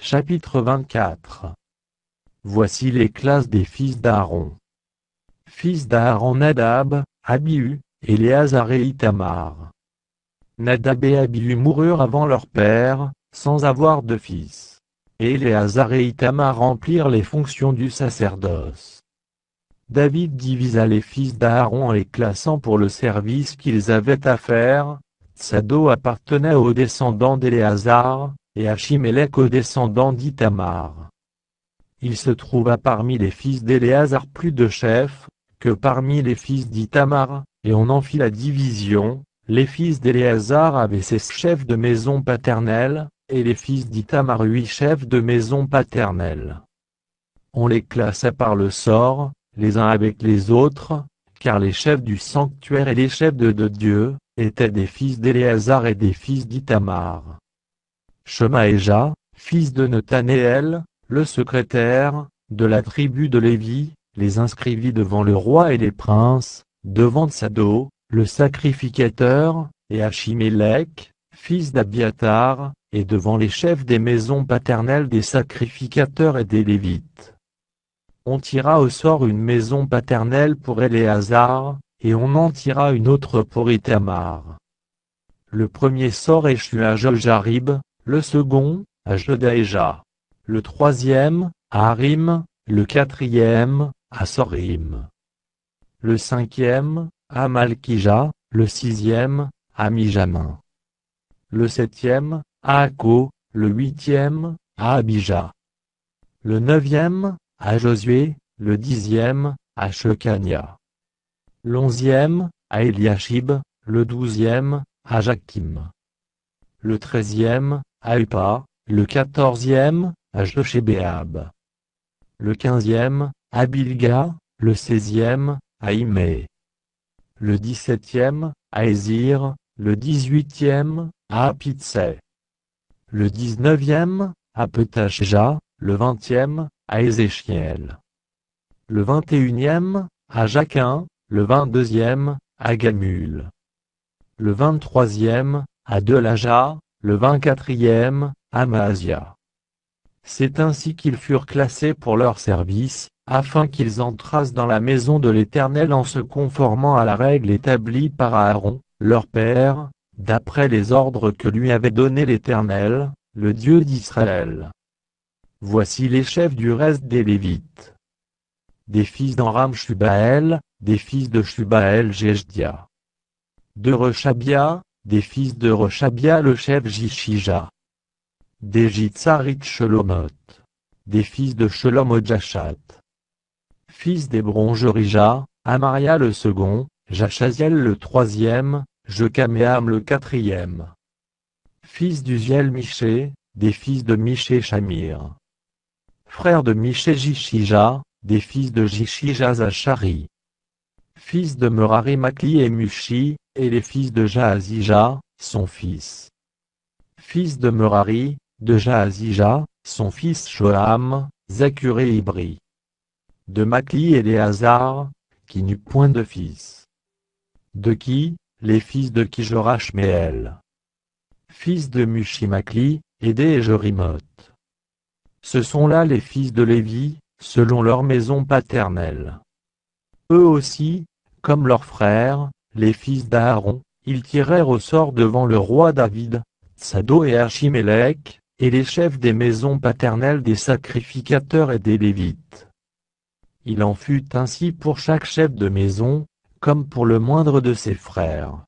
Chapitre 24. Voici les classes des fils d'Aaron. Fils d'Aaron: Nadab, Abihu, Éléazar et Ithamar. Nadab et Abihu moururent avant leur père, sans avoir de fils. Et Éléazar et Ithamar remplirent les fonctions du sacerdoce. David divisa les fils d'Aaron en les classant pour le service qu'ils avaient à faire. Tsado appartenait aux descendants d'Éléazar, et Achimélec aux descendants d'Ithamar. Il se trouva parmi les fils d'Éléazar plus de chefs que parmi les fils d'Ithamar, et on en fit la division. Les fils d'Éléazar avaient 16 chefs de maison paternelle, et les fils d'Ithamar 8 chefs de maison paternelle. On les classa par le sort, les uns avec les autres, car les chefs du sanctuaire et les chefs de Dieu étaient des fils d'Éléazar et des fils d'Ithamar. Shemaéja, fils de Nethanéel, le secrétaire, de la tribu de Lévi, les inscrivit devant le roi et les princes, devant Tsado, le sacrificateur, et Achimélec, fils d'Abiatar, et devant les chefs des maisons paternelles des sacrificateurs et des Lévites. On tira au sort une maison paternelle pour Éléazar, et on en tira une autre pour Ithamar. Le premier sort échut à Jojarib, le second, à Jodaéja. Le troisième, à Harim, le quatrième, à Sorim. Le cinquième, à Malkija, le sixième, à Mijamin. Le septième, à Akko, le huitième, à Abija. Le neuvième, à Josué, le dixième, à Shekania. L'onzième, à Eliashib, le douzième, à Jakim. Le treizième, à Upa, le quatorzième, à Joshébéab. Le quinzième, à Bilga, le seizième, à Imé. Le 17e, à Ézir, le 18e, à Apitsé. Le 19e, à Petachja, le 20e, à Ézéchiel. Le 21e, à Jaquin, le 22e, à Gamul. Le 23e, à Delaja, le 24e, à Maasia. C'est ainsi qu'ils furent classés pour leur service, afin qu'ils entrassent dans la maison de l'Éternel en se conformant à la règle établie par Aaron, leur père, d'après les ordres que lui avait donnés l'Éternel, le Dieu d'Israël. Voici les chefs du reste des Lévites. Des fils d'Amram: Shubaël, des fils de Shubaël: Jeshdia. De Rechabia, des fils de Rechabia le chef Jishija. Des Jitsarit: Shelomot. Des fils de Shelom: Jachat. Fils d'Hébron: Jorija, Amaria le second, Jachaziel le troisième, Jokaméam le quatrième. Fils d'Uziel: Miché, des fils de Miché: Shamir. Frère de Miché: Jishija, des fils de Jishija: Zachari. Fils de Merari: Makli et Mushi, et les fils de Jaazija, son fils. Fils de Merari, de Jaazija, son fils Shoham, Zakur et Ibri. De Makli: Éléazar, qui n'eut point de fils. De qui, les fils de Kijorachméel. Fils de Mushi: Makli, Édé et Jorimoth. Ce sont là les fils de Lévi, selon leur maison paternelle. Eux aussi, comme leurs frères, les fils d'Aaron, ils tirèrent au sort devant le roi David, Tsado et Achimélec, et les chefs des maisons paternelles des sacrificateurs et des Lévites. Il en fut ainsi pour chaque chef de maison, comme pour le moindre de ses frères.